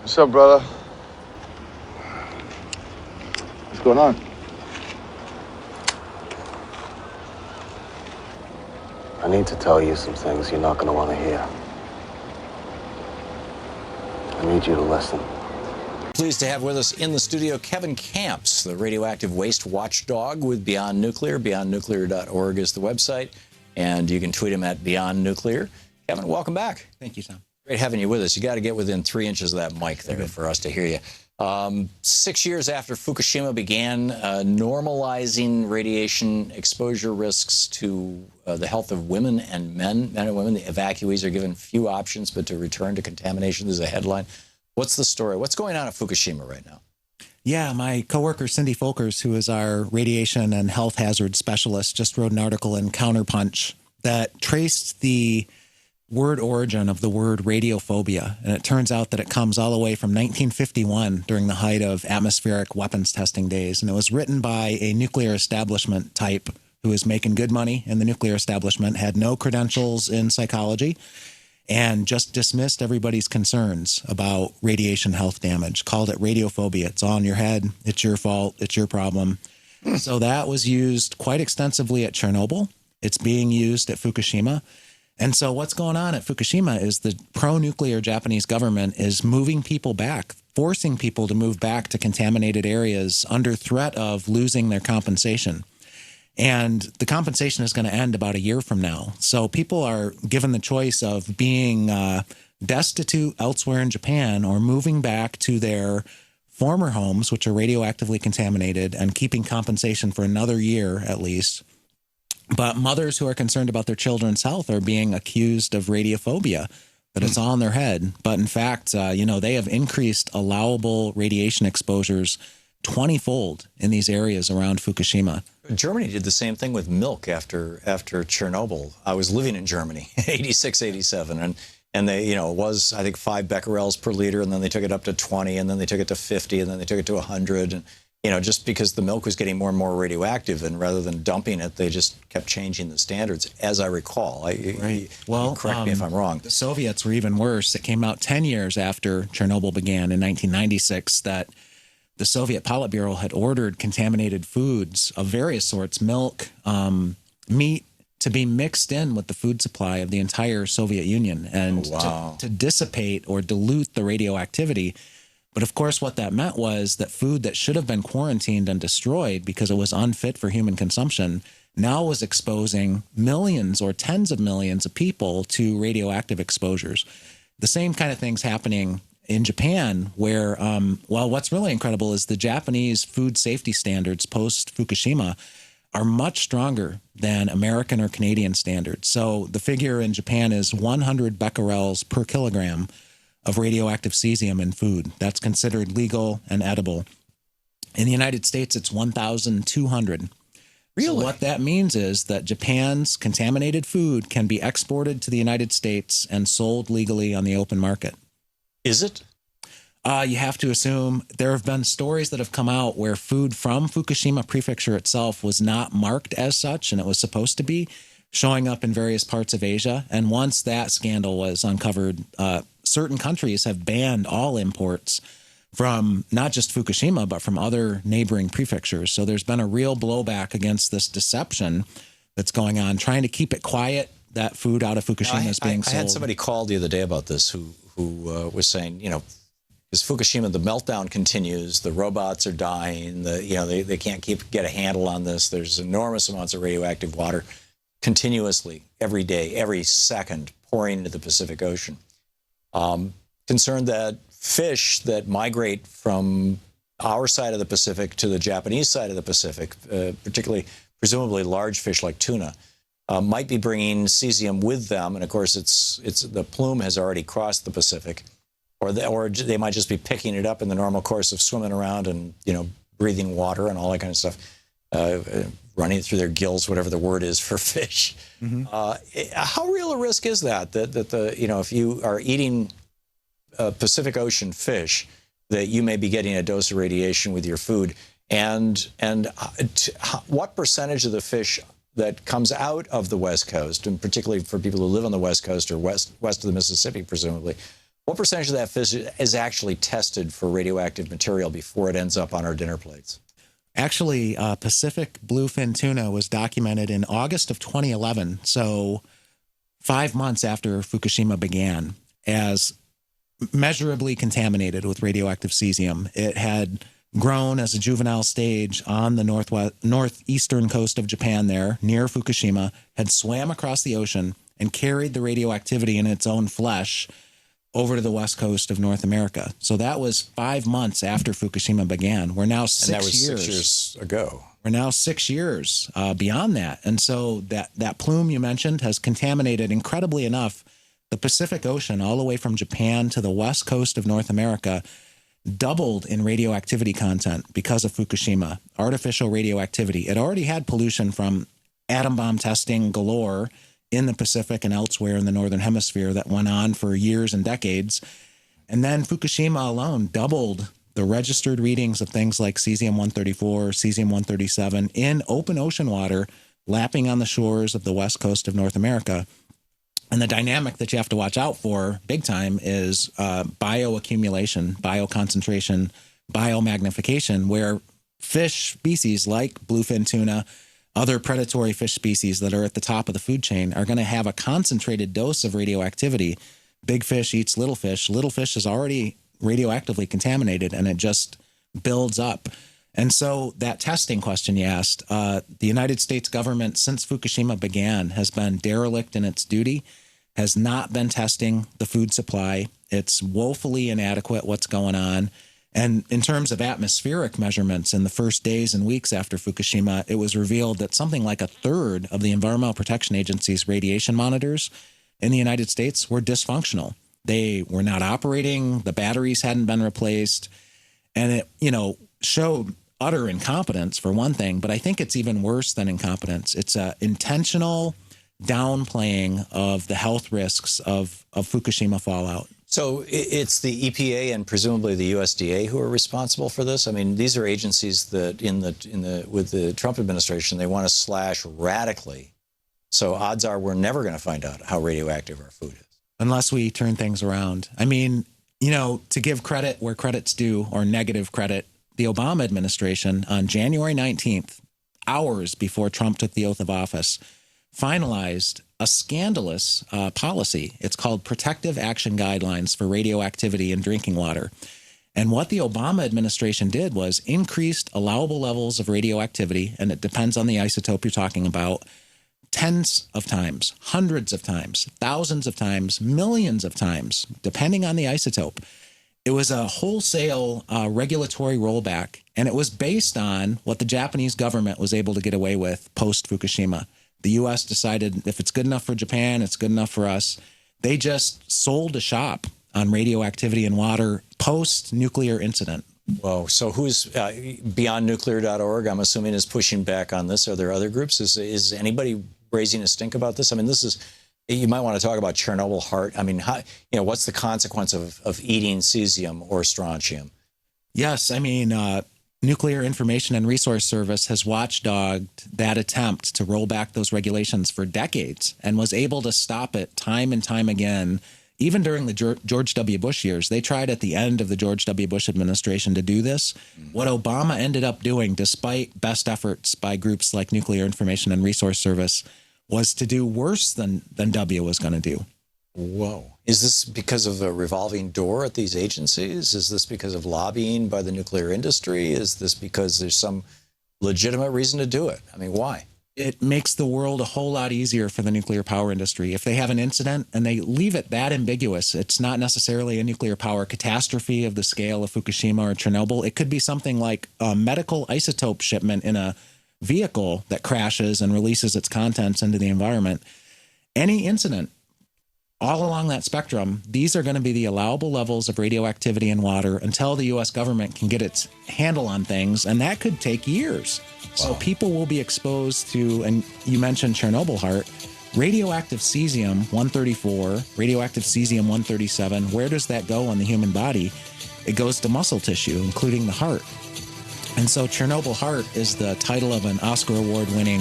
What's up, brother? What's going on? I need to tell you some things you're not going to want to hear. I need you to listen. Pleased to have with us in the studio Kevin Camps, the radioactive waste watchdog with Beyond Nuclear. BeyondNuclear.org is the website, and you can tweet him at Beyond Nuclear. Kevin, welcome back. Thank you, Tom. Great having you with us. You got to get within 3 inches of that mic there for us to hear you. 6 years after Fukushima began normalizing radiation exposure risks to the health of women and men and women, the evacuees are given few options but to return to contamination. There's a headline. What's the story? What's going on at Fukushima right now? Yeah, my coworker Cindy Folkers, who is our radiation and health hazard specialist, just wrote an article in Counterpunch that traced the word origin of the word radiophobia. And it turns out that it comes all the way from 1951 during the height of atmospheric weapons testing days. And it was written by a nuclear establishment type who was making good money in the nuclear establishment, had no credentials in psychology, and just dismissed everybody's concerns about radiation health damage, called it radiophobia. It's all in your head. It's your fault. It's your problem. So that was used quite extensively at Chernobyl. It's being used at Fukushima. And so what's going on at Fukushima is the pro-nuclear Japanese government is moving people back, forcing people to move back to contaminated areas under threat of losing their compensation. And the compensation is going to end about a year from now. So people are given the choice of being destitute elsewhere in Japan or moving back to their former homes, which are radioactively contaminated, and keeping compensation for another year at least. But mothers who are concerned about their children's health are being accused of radiophobia, that it's all in their head. But in fact, they have increased allowable radiation exposures 20-fold in these areas around Fukushima. Germany did the same thing with milk after Chernobyl. I was living in Germany, 86, 87, and they, it was, I think, 5 becquerels per liter, and then they took it up to 20, and then they took it to 50, and then they took it to 100, and just because the milk was getting more and more radioactive, and rather than dumping it, they just kept changing the standards, as I recall. Right. Well, correct me if I'm wrong. The Soviets were even worse. It came out 10 years after Chernobyl began in 1996 that the Soviet Politburo had ordered contaminated foods of various sorts, milk, meat, to be mixed in with the food supply of the entire Soviet Union and to dissipate or dilute the radioactivity. But of course, what that meant was that food that should have been quarantined and destroyed because it was unfit for human consumption now was exposing millions or tens of millions of people to radioactive exposures. The same kind of thing's happening in Japan, where, what's really incredible is the Japanese food safety standards post-Fukushima are much stronger than American or Canadian standards. So the figure in Japan is 100 becquerels per kilogram of radioactive cesium in food. That's considered legal and edible. In the United States, it's 1,200. Really? So what that means is that Japan's contaminated food can be exported to the United States and sold legally on the open market. Is it? You have to assume there have been stories that have come out where food from Fukushima Prefecture itself was not marked as such, and it was supposed to be, showing up in various parts of Asia. And once that scandal was uncovered, certain countries have banned all imports from not just Fukushima, but from other neighboring prefectures. So there's been a real blowback against this deception that's going on, trying to keep it quiet, that food out of Fukushima is being sold. I had somebody call the other day about this who was saying, because Fukushima, the meltdown continues, the robots are dying, they can't get a handle on this. There's enormous amounts of radioactive water continuously, every day, every second, pouring into the Pacific Ocean. Concerned that fish that migrate from our side of the Pacific to the Japanese side of the Pacific, particularly, presumably large fish like tuna, might be bringing cesium with them, and of course, it's the plume has already crossed the Pacific, or they might just be picking it up in the normal course of swimming around and breathing water and all that kind of stuff, running through their gills, whatever the word is for fish. Mm-hmm. How real a risk is that if you are eating Pacific Ocean fish, that you may be getting a dose of radiation with your food, and what percentage of the fish that comes out of the West Coast, and particularly for people who live on the West Coast or west of the Mississippi, presumably, What percentage of that fish is actually tested for radioactive material before it ends up on our dinner plates? Actually, Pacific bluefin tuna was documented in August of 2011, so 5 months after Fukushima began, as measurably contaminated with radioactive cesium. It had grown as a juvenile stage on the northeastern coast of Japan there, near Fukushima, had swam across the ocean and carried the radioactivity in its own flesh over to the west coast of North America. So that was 5 months after Fukushima began. We're now 6 years. And that was 6 years ago. We're now 6 years beyond that. And so that plume you mentioned has contaminated, incredibly enough, the Pacific Ocean all the way from Japan to the west coast of North America, doubled in radioactivity content because of Fukushima, artificial radioactivity. It already had pollution from atom bomb testing galore in the Pacific and elsewhere in the Northern Hemisphere that went on for years and decades. And then Fukushima alone doubled the registered readings of things like cesium-134, cesium-137 in open ocean water, lapping on the shores of the west coast of North America. And the dynamic that you have to watch out for big time is bioaccumulation, bioconcentration, biomagnification, where fish species like bluefin tuna, other predatory fish species that are at the top of the food chain are going to have a concentrated dose of radioactivity. Big fish eats little fish. Little fish is already radioactively contaminated, and it just builds up. And so that testing question you asked, the United States government, since Fukushima began, has been derelict in its duty, has not been testing the food supply. It's woefully inadequate what's going on. And in terms of atmospheric measurements in the first days and weeks after Fukushima, it was revealed that something like a third of the Environmental Protection Agency's radiation monitors in the United States were dysfunctional. They were not operating. The batteries hadn't been replaced. And it, showed utter incompetence for one thing, but I think it's even worse than incompetence. It's an intentional downplaying of the health risks of Fukushima fallout. So it's the EPA and presumably the USDA who are responsible for this. I mean, these are agencies that with the Trump administration, they want to slash radically. So odds are we're never going to find out how radioactive our food is. Unless we turn things around. I mean, to give credit where credit's due, or negative credit, the Obama administration on January 19th, hours before Trump took the oath of office, finalized a scandalous policy. It's called Protective Action Guidelines for Radioactivity in Drinking Water. And what the Obama administration did was increased allowable levels of radioactivity, and it depends on the isotope you're talking about, tens of times, hundreds of times, thousands of times, millions of times, depending on the isotope. It was a wholesale regulatory rollback, and it was based on what the Japanese government was able to get away with post-Fukushima. The U.S. decided if it's good enough for Japan, it's good enough for us. They just sold a shop on radioactivity in water post-nuclear incident. Whoa. So who's beyondnuclear.org, I'm assuming, is pushing back on this? Are there other groups? Is anybody raising a stink about this? I mean, you might want to talk about Chernobyl heart. I mean, what's the consequence of eating cesium or strontium? Yes. I mean, Nuclear Information and Resource Service has watchdogged that attempt to roll back those regulations for decades and was able to stop it time and time again. Even during the George W. Bush years, they tried at the end of the George W. Bush administration to do this. What Obama ended up doing, despite best efforts by groups like Nuclear Information and Resource Service, was to do worse than W was going to do. Whoa. Is this because of a revolving door at these agencies? Is this because of lobbying by the nuclear industry? Is this because there's some legitimate reason to do it? I mean, why? It makes the world a whole lot easier for the nuclear power industry. If they have an incident and they leave it that ambiguous, it's not necessarily a nuclear power catastrophe of the scale of Fukushima or Chernobyl. It could be something like a medical isotope shipment in a vehicle that crashes and releases its contents into the environment. Any incident all along that spectrum, these are going to be the allowable levels of radioactivity in water until the U.S. government can get its handle on things, and that could take years. Wow. So people will be exposed to, and you mentioned Chernobyl heart, radioactive cesium-134, radioactive cesium-137. Where does that go in the human body? It goes to muscle tissue, including the heart. And so Chernobyl heart is the title of an Oscar Award-winning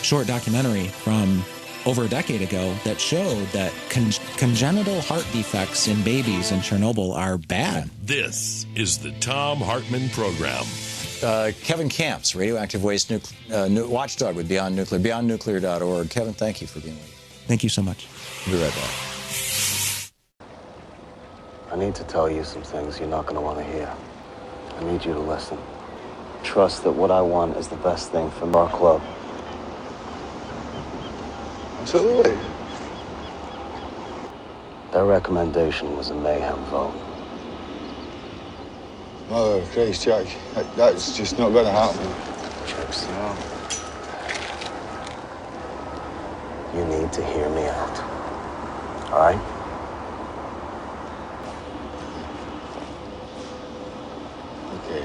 short documentary from over a decade ago that showed that congenital heart defects in babies in Chernobyl are bad. This is the Thom Hartmann Program. Kevin Camps, radioactive waste watchdog with Beyond Nuclear, beyondnuclear.org. Kevin, thank you for being with us. Thank you so much. We'll be right back. I need to tell you some things you're not going to want to hear. I need you to listen. Trust that what I want is the best thing for our club. Absolutely. Their recommendation was a mayhem vote. Oh, Christ, Jack. That's just not going to happen. Checks out. You need to hear me out. All right? Okay.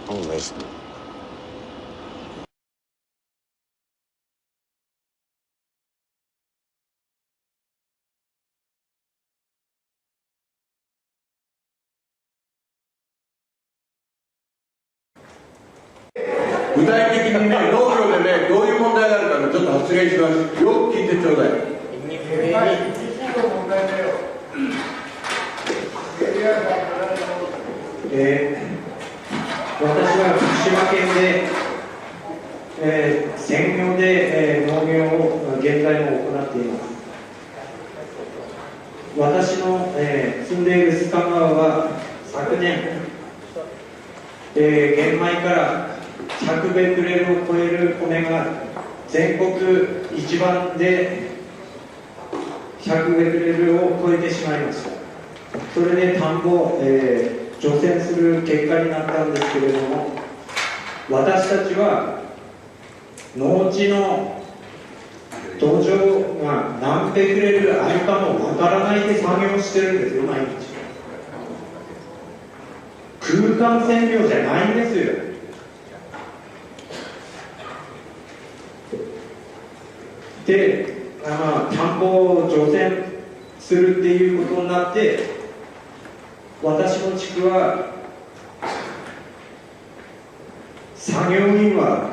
I'm listening.具体的にね、農業でね、どういう問題があるかね、ちょっと発言します。よく聞いてちょうだい。私は福島県で、専業で、農業を現在も行っています。私の、住んでいる須賀川は昨年、玄米から100ベクレルを超える米が全国一番で100ベクレルを超えてしまいました。それで田んぼを、除染する結果になったんですけれども、私たちは農地の土壌が何ベクレルあるかもわからないで作業してるんですよ、毎日。空間線量じゃないんですよ。で、田んぼを除染するっていうことになって、私の地区は作業員は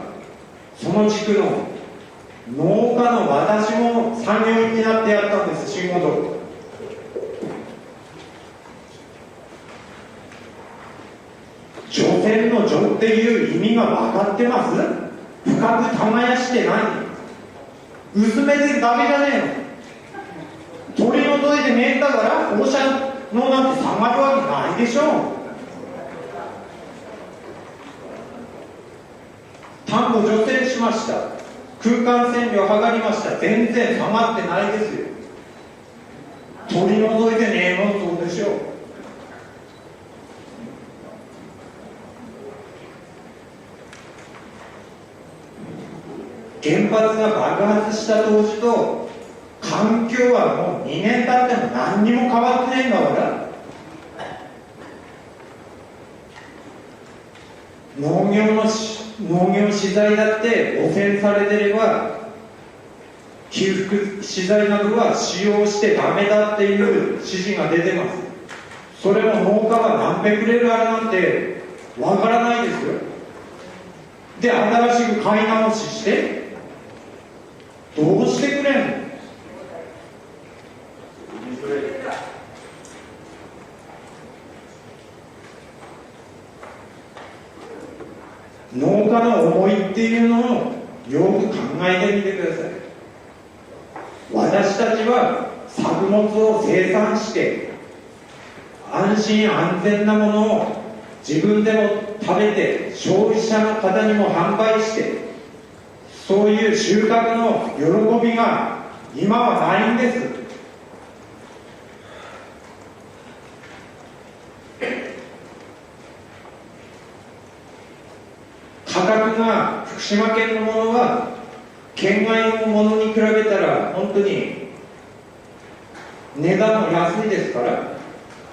その地区の農家の私も作業員になってやったんです、仕事。除染の除っていう意味が分かってます？深く耕してない。薄めてダメじゃねえの。取り除いてねえんだから放射能なんて下がるわけないでしょ。田んぼ除染しました。空間線量測りました。全然下がってないですよ。取り除いてねえのそうでしょう。原発が爆発した当時と環境はもう2年経っても何にも変わってないんだから。農業資材だって汚染されてれば給付資材などは使用してダメだっていう指示が出てます。それも農家が何ベクレルあるなんてわからないですよ。で、新しく買い直ししてどうしてくれんの？農家の思いっていうのをよく考えてみてください。私たちは作物を生産して安心安全なものを自分でも食べて消費者の方にも販売してそういう収穫の喜びが今はないんです。価格が福島県のものは県外のものに比べたら本当に値段も安いですから、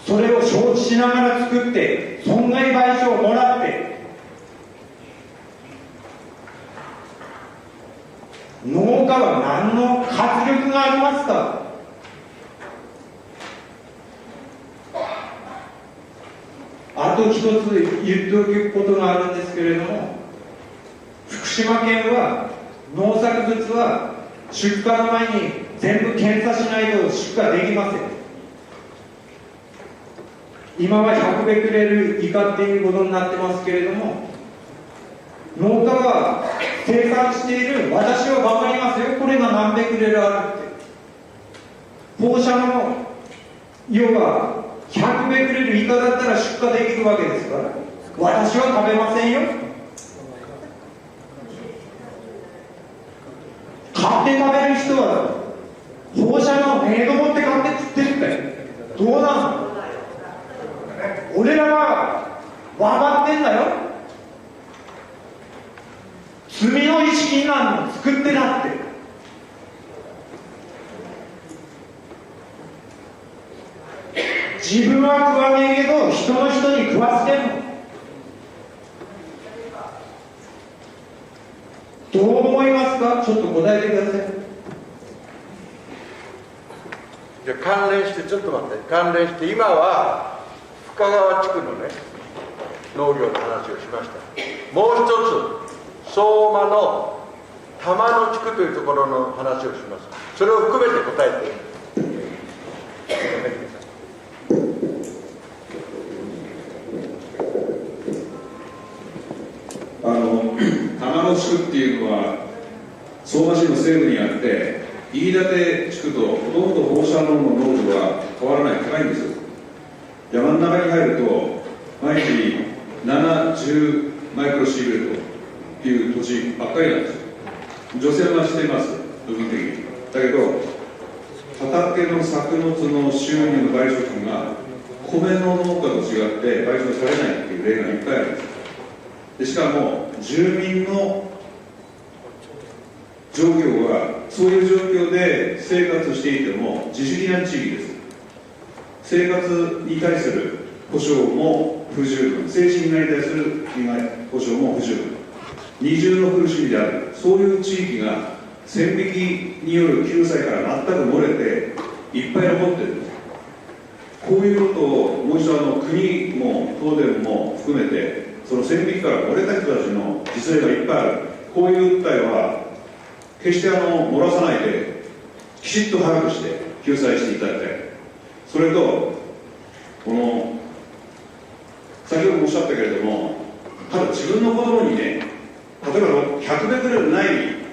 それを承知しながら作って損害賠償をもらって農家は何の活力がありますか？あと一つ言っておくことがあるんですけれども、福島県は農作物は出荷の前に全部検査しないと出荷できません。今は100ベクレル以下っていうことになってますけれども、農家が生産している、私は分かりますよ、これが何ベクレルあるって。放射の要は100ベクレル以下だったら出荷できるわけですから、私は食べませんよ。買って食べる人は放射のメイド持って買って食ってるってどうなの。俺らは分かってんだよ。罪の意識になるの作ってなって。自分は食わねえけど人の人に食わせてんの。どう思いますか。ちょっと答えてください。じゃあ関連してちょっと待って、関連して今は深川地区のね農業の話をしました。もう一つ相馬の玉野地区というところの話をします。それを含めて答えて玉野地区っていうのは相馬市の西部にあって、飯舘地区とほとんど放射能の濃度は変わらない、高いんですよ。山の中に入ると毎日7、10マイクロシーベルトっていう土地ばっかりなんですよ。除染はしています、部分的に。だけど畑の作物の収入の賠償金が米の農家と違って賠償されないっていう例がいっぱいあるんです。でしかも住民の状況はそういう状況で生活していても自主的な地域です。生活に対する保障も不十分、精神に対する被害保障も不十分、二重の苦しみである、そういう地域が線引きによる救済から全く漏れていっぱい残ってるんです。こういうことをもう一度国も東電も含めてその線引きから漏れた人たちの実例がいっぱいある。こういう訴えは決して漏らさないできちっと把握して救済していただきたい。それとこの先ほどもおっしゃったけれども、ただ自分の子供にね、例えば100ベクレルない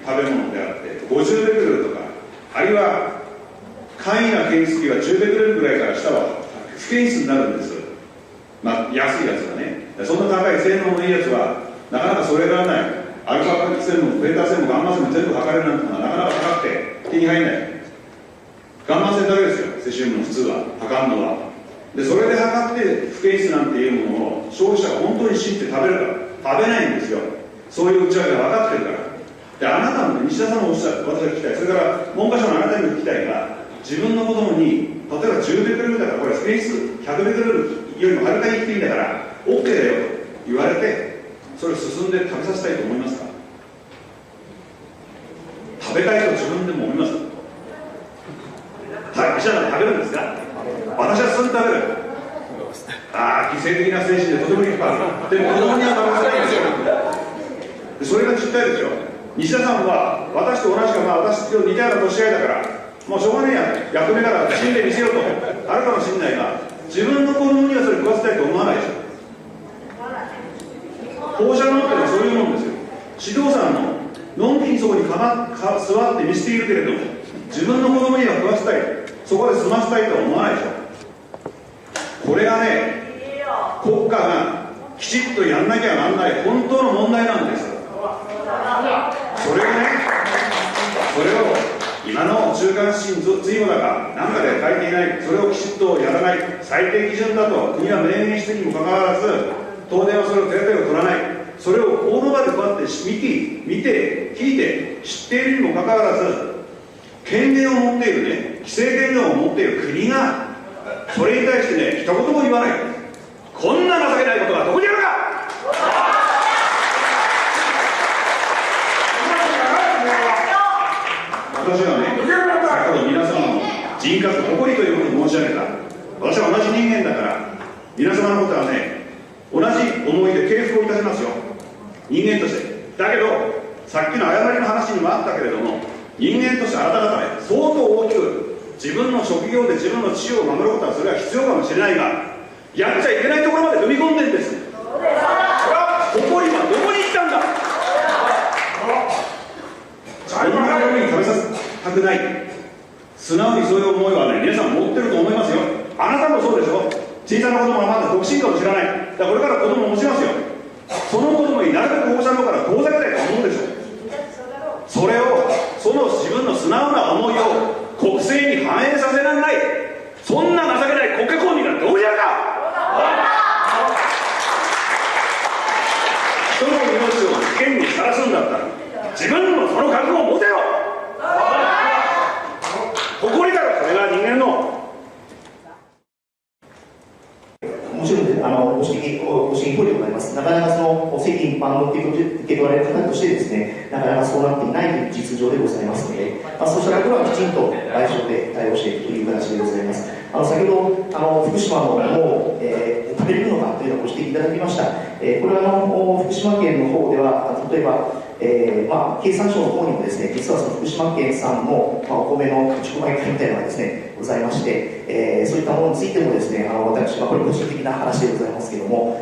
食べ物であって50ベクレルとか、あるいは簡易な検出器が10ベクレルぐらいから下は不検出になるんです。まあ安いやつがね、そんな高い性能のいいやつはなかなかそれがない。アルファ線もベータ線もガンマ線も全部測れるなんてのはなかなか高くて手に入らない。ガンマ線だけですよ、セシウムの普通は測るのは。でそれで測って不検出なんていうものを消費者が本当に信じて食べるか、食べないんですよ。そういう内訳が分かってるから。であなたも西田さんもおっしゃる、私が聞きたい、それから文科省のあなたにも聞きたいが、自分の子供に例えば10ベクレルだからこれ不検出100ベクレルよりもはるかに低いんだから OK だよと言われて、それを進んで食べさせたいと思いますか。食べたいと自分でも思いますか。はい、医者なんて食べるんですか。私は進んで食べる。ああ、犠牲的な精神でとても立派でも子供には食べさせないんですよ。でそれが実態ですよ。西田さんは私と同じか、まあ私と似たような年合いだからもうしょうがねえや、役目から死んでみせようとあるかもしれないが、自分の子供にはそれ食わせたいと思わないでしょ。放射能っていうのはそういうもんですよ。指導者ののんきにそこに座って見せているけれども、自分の子供には食わせたい、そこで済ませたいとは思わないでしょ。これがね、国家がきちっとやんなきゃならない本当の問題なんです。それをね、それを今の中間指針追放だかなんかで書いていない、それをきちっとやらない、最低基準だと国は明言してにもかかわらず東電はそれを手当てを取らない。それを大の場でこうやって見て聞いて知っているにもかかわらず、権限を持っているね、規制権限を持っている国がそれに対してね、一言も言わない。こんな情けないことがどこにあるか。私はね、先ほど皆様の人格誇りということを申し上げた。私は同じ人間だから皆様のことはね、同じ思いで敬服をいたしますよ、人間として。だけどさっきの誤りの話にもあったけれども、人間としてあなた方ね、相当大きく自分の職業で自分の地位を守ることはそれは必要かもしれないが、やっちゃいけないところまで踏み込んでるんです。誇りはどこに行ったんだ。みんなの上に食べさせたくない、素直にそういう思いはね、皆さん持ってると思いますよ。あなたもそうでしょ。小さな子供はまだ独身かもしれない。だからこれから子供を持ちますよ。その子供になるべく放射能から遠ざけたいと思うでしょ。それを、その自分の素直な思いを国政に反映させられない、そんな情けない国家公民がどうやるか。人の命を危険にさらすんだったら自分のその覚悟を持てよ。誇りだろ、それが人間の。もちろんご指摘通りでございます。なかなかその世間一般の受け取られる方としてですね、なかなかそうなっていないという実情でございますので、そうしたところはきちんと賠償で対応していくという形でございます。先ほど福島のものを、食べれるのかというのをご指摘いただきました。これは福島県の方では、例えば、経産省の方にもですね、実はその福島県産の、お米の直売会みたいなのがですね、ございまして、そういったものについてもですね、私はこれ個人的な話でございますけれども、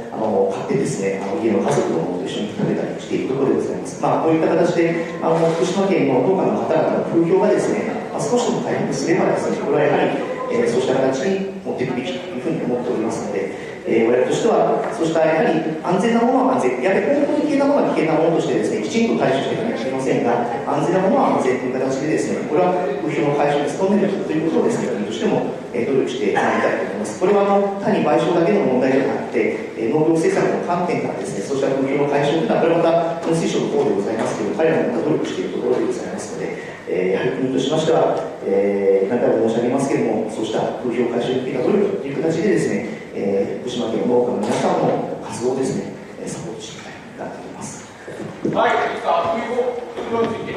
買ってですね、家の家族のものと一緒に食べたりしているところでございます。こういった形で、福島県の農家の方々の風評がですね、少しでも回復すればですね、これはやはり、そうした形に持っていくべきというふうに思っておりますので、我々としては、そうしたやはり安全なものは安全、やはり本当に危険なものは危険なものとしてですね、きちんと対処していかなきゃいけませんが、安全なものは安全という形でですね、これは風評の解消に努めるということをですね、国としても努力してまいりたいと思います。これは単に賠償だけの問題じゃなくて、農業政策の観点からですね、そうした風評の解消というのは、これまた農水省の方でございますけど、彼らもまた努力しているところでございますので、やはり国としましては、何回も申し上げますけれども、そうした風評解消に向けた努力という形でですね、福島県農家の皆さんの活動をですね、サポートしていきたいと思います。はい、風評について、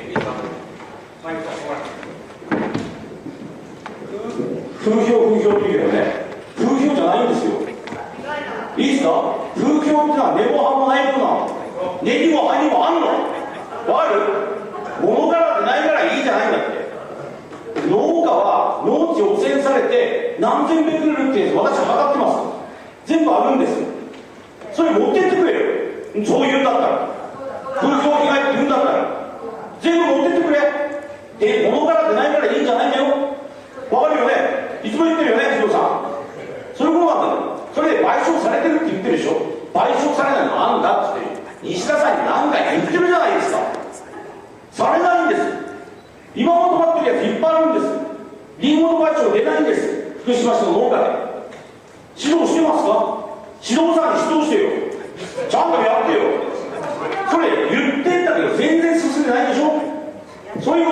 風評っていうけどね、風評じゃないんですよ。いいですか？風評っていうのは根も葉もないものなの。根にも葉にもあんの。わかる？物からでないからいいじゃないんだって。農家は農地汚染されて何千ベクレルって私は測ってます。全部あるんですよ。それ持ってってくれよ。そう言うんだったら、風評被害って言うんだったら全部持ってってくれ。物からでないからいいんじゃないんだよ。わかるよね。いつも言ってるよね、ヒロさん。そういうことなんだよ。それで賠償されてるって言ってるでしょ。賠償されないのなんだって西田さんに何回言ってるじゃないですか。されないんです。今まとまってるやついっぱいあるんです。リンゴの賠償出ないんです。福島市の農家で指導してますか？指導さんに指導してよ。ちゃんとやってよ。それ言ってんだけど全然進んでないでしょ。そういう